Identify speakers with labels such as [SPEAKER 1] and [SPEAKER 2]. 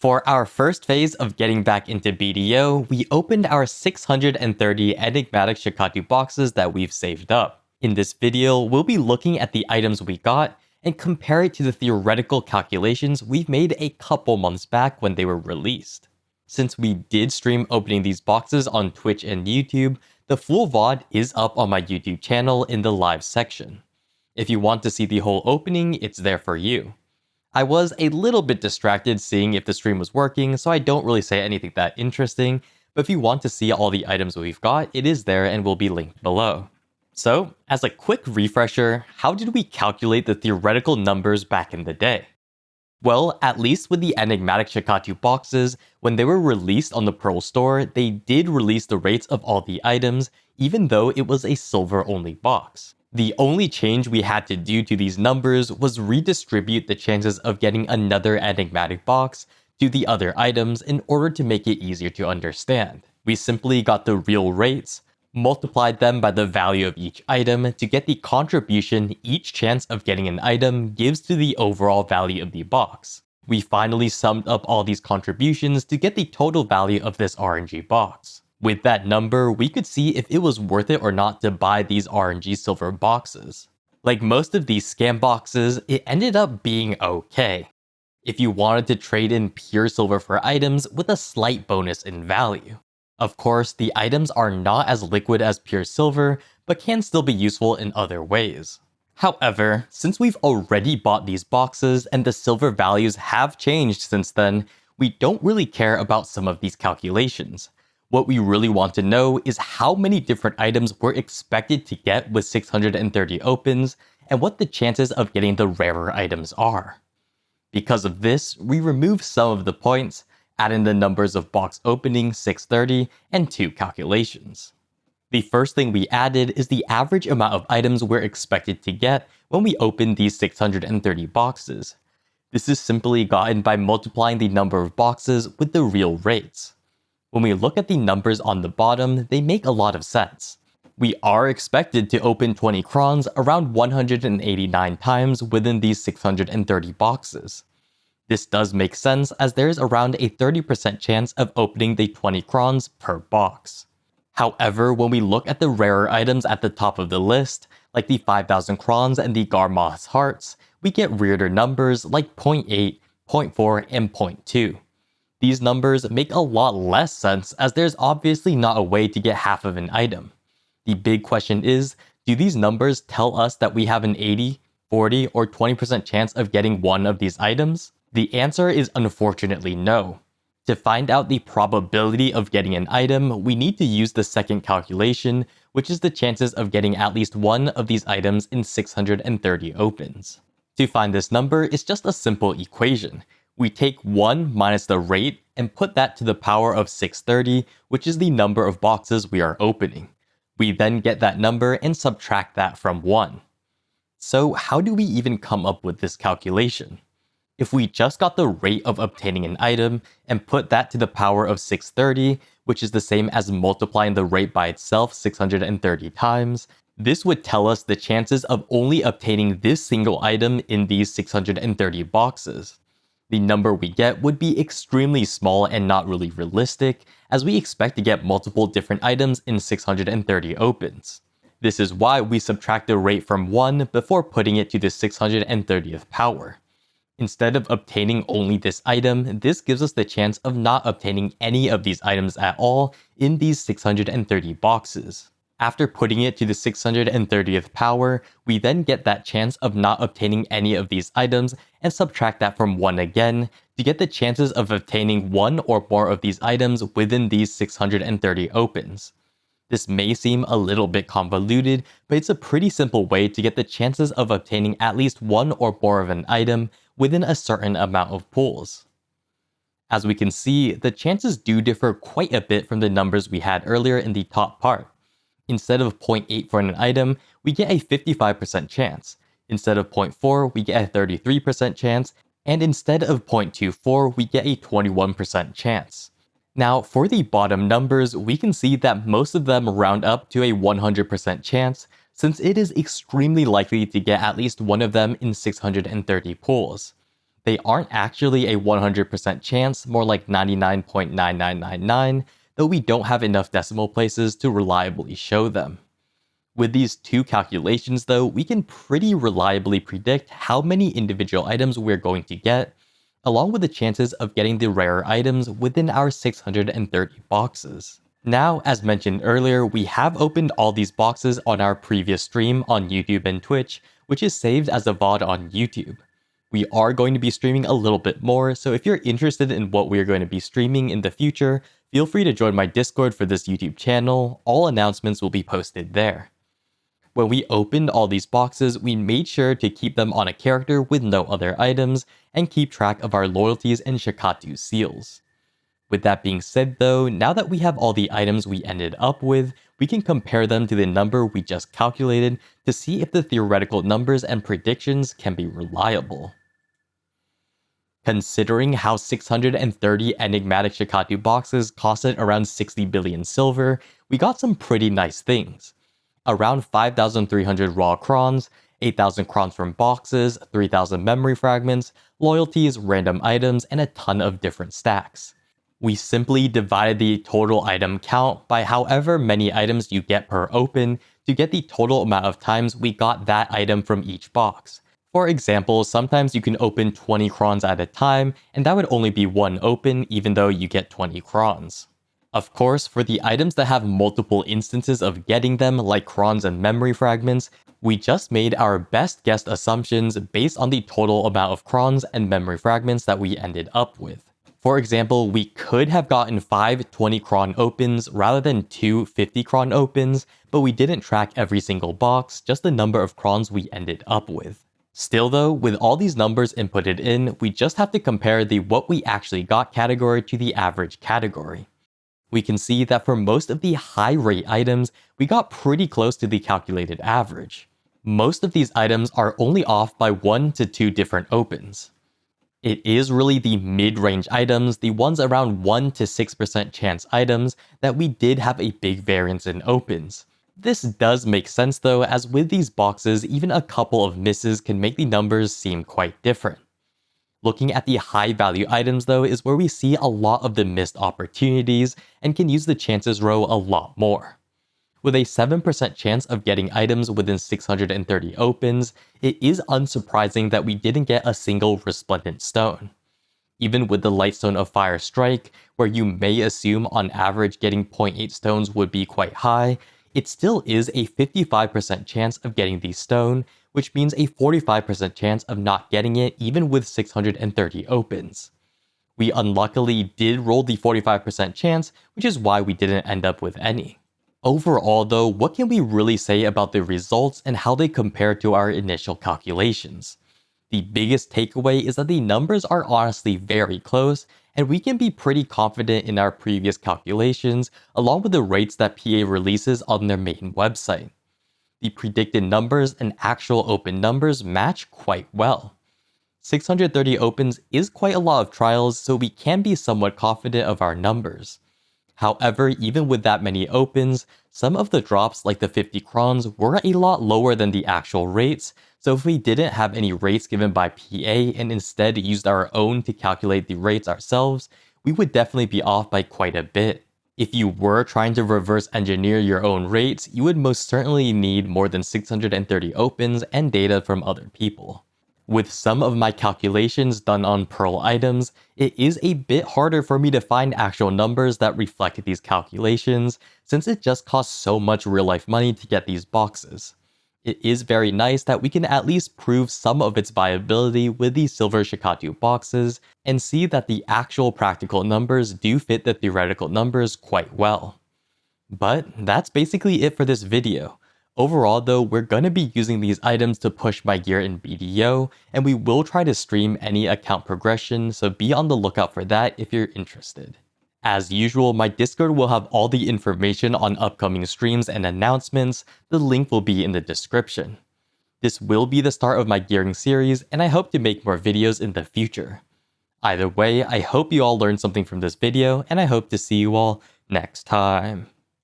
[SPEAKER 1] For our first phase of getting back into BDO, we opened our 630 Enigmatic Shakatu boxes that we've saved up. In this video, we'll be looking at the items we got and compare it to the theoretical calculations we've made a couple months back when they were released. Since we did stream opening these boxes on Twitch and YouTube, the full VOD is up on my YouTube channel in the live section. If you want to see the whole opening, it's there for you. I was a little bit distracted seeing if the stream was working, so I don't really say anything that interesting, but if you want to see all the items we've got, it is there and will be linked below. So, as a quick refresher, how did we calculate the theoretical numbers back in the day? Well, at least with the Enigmatic Shakatu boxes, when they were released on the Pearl store, they did release the rates of all the items, even though it was a silver-only box. The only change we had to do to these numbers was redistribute the chances of getting another enigmatic box to the other items in order to make it easier to understand. We simply got the real rates, multiplied them by the value of each item to get the contribution each chance of getting an item gives to the overall value of the box. We finally summed up all these contributions to get the total value of this RNG box. With that number, we could see if it was worth it or not to buy these RNG silver boxes. Like most of these scam boxes, it ended up being okay. If you wanted to trade in pure silver for items with a slight bonus in value. Of course, the items are not as liquid as pure silver, but can still be useful in other ways. However, since we've already bought these boxes and the silver values have changed since then, we don't really care about some of these calculations. What we really want to know is how many different items we're expected to get with 630 opens, and what the chances of getting the rarer items are. Because of this, we remove some of the points, add in the numbers of box opening 630 and 2 calculations. The first thing we added is the average amount of items we're expected to get when we open these 630 boxes. This is simply gotten by multiplying the number of boxes with the real rates. When we look at the numbers on the bottom, they make a lot of sense. We are expected to open 20 crons around 189 times within these 630 boxes. This does make sense as there is around a 30% chance of opening the 20 crons per box. However, when we look at the rarer items at the top of the list, like the 5000 crons and the Garmoth's hearts, we get weirder numbers like 0.8, 0.4, and 0.2. These numbers make a lot less sense as there's obviously not a way to get half of an item. The big question is, do these numbers tell us that we have an 80, 40, or 20% chance of getting one of these items? The answer is unfortunately no. To find out the probability of getting an item, we need to use the second calculation, which is the chances of getting at least one of these items in 630 opens. To find this number, it's just a simple equation. We take 1 minus the rate and put that to the power of 630, which is the number of boxes we are opening. We then get that number and subtract that from 1. So how do we even come up with this calculation? If we just got the rate of obtaining an item and put that to the power of 630, which is the same as multiplying the rate by itself 630 times, this would tell us the chances of only obtaining this single item in these 630 boxes. The number we get would be extremely small and not really realistic, as we expect to get multiple different items in 630 opens. This is why we subtract the rate from 1 before putting it to the 630th power. Instead of obtaining only this item, this gives us the chance of not obtaining any of these items at all in these 630 boxes. After putting it to the 630th power, we then get that chance of not obtaining any of these items and subtract that from 1 again to get the chances of obtaining one or more of these items within these 630 opens. This may seem a little bit convoluted, but it's a pretty simple way to get the chances of obtaining at least one or more of an item within a certain amount of pulls. As we can see, the chances do differ quite a bit from the numbers we had earlier in the top part. Instead of 0.8 for an item, we get a 55% chance. Instead of 0.4, we get a 33% chance. And instead of 0.24, we get a 21% chance. Now, for the bottom numbers, we can see that most of them round up to a 100% chance, since it is extremely likely to get at least one of them in 630 pulls. They aren't actually a 100% chance, more like 99.9999, though we don't have enough decimal places to reliably show them. With these two calculations though, we can pretty reliably predict how many individual items we're going to get, along with the chances of getting the rarer items within our 630 boxes. Now, as mentioned earlier, we have opened all these boxes on our previous stream on YouTube and Twitch, which is saved as a VOD on YouTube. We are going to be streaming a little bit more, so if you're interested in what we're going to be streaming in the future, feel free to join my Discord for this YouTube channel. All announcements will be posted there. When we opened all these boxes, we made sure to keep them on a character with no other items, and keep track of our loyalties and Shakatu seals. With that being said though, now that we have all the items we ended up with, we can compare them to the number we just calculated to see if the theoretical numbers and predictions can be reliable. Considering how 630 Enigmatic Shakatu boxes costed around 60 billion silver, we got some pretty nice things. Around 5,300 raw crons, 8,000 crons from boxes, 3,000 memory fragments, loyalties, random items, and a ton of different stacks. We simply divided the total item count by however many items you get per open to get the total amount of times we got that item from each box. For example, sometimes you can open 20 crons at a time, and that would only be one open even though you get 20 crons. Of course, for the items that have multiple instances of getting them, like crons and memory fragments, we just made our best guessed assumptions based on the total amount of crons and memory fragments that we ended up with. For example, we could have gotten 5 20 cron opens rather than 2 50 cron opens, but we didn't track every single box, just the number of crons we ended up with. Still though, with all these numbers inputted in, we just have to compare the what we actually got category to the average category. We can see that for most of the high rate items, we got pretty close to the calculated average. Most of these items are only off by 1 to 2 different opens. It is really the mid-range items, the ones around 1 to 6% chance items, that we did have a big variance in opens. This does make sense though, as with these boxes, even a couple of misses can make the numbers seem quite different. Looking at the high value items though is where we see a lot of the missed opportunities and can use the chances row a lot more. With a 7% chance of getting items within 630 opens, it is unsurprising that we didn't get a single resplendent stone. Even with the Lightstone of Fire Strike, where you may assume on average getting 0.8 stones would be quite high, it still is a 55% chance of getting the stone, which means a 45% chance of not getting it even with 630 opens. We unluckily did roll the 45% chance, which is why we didn't end up with any. Overall though, what can we really say about the results and how they compare to our initial calculations? The biggest takeaway is that the numbers are honestly very close, and we can be pretty confident in our previous calculations along with the rates that PA releases on their main website. The predicted numbers and actual open numbers match quite well. 630 opens is quite a lot of trials, so we can be somewhat confident of our numbers. However, even with that many opens, some of the drops like the 50 crons were a lot lower than the actual rates, so if we didn't have any rates given by PA and instead used our own to calculate the rates ourselves, we would definitely be off by quite a bit. If you were trying to reverse engineer your own rates, you would most certainly need more than 630 opens and data from other people. With some of my calculations done on Pearl items, it is a bit harder for me to find actual numbers that reflect these calculations, since it just costs so much real-life money to get these boxes. It is very nice that we can at least prove some of its viability with these silver Shakatu boxes, and see that the actual practical numbers do fit the theoretical numbers quite well. But that's basically it for this video. Overall though, we're going to be using these items to push my gear in BDO, and we will try to stream any account progression, so be on the lookout for that if you're interested. As usual, my Discord will have all the information on upcoming streams and announcements. The link will be in the description. This will be the start of my gearing series, and I hope to make more videos in the future. Either way, I hope you all learned something from this video, and I hope to see you all next time.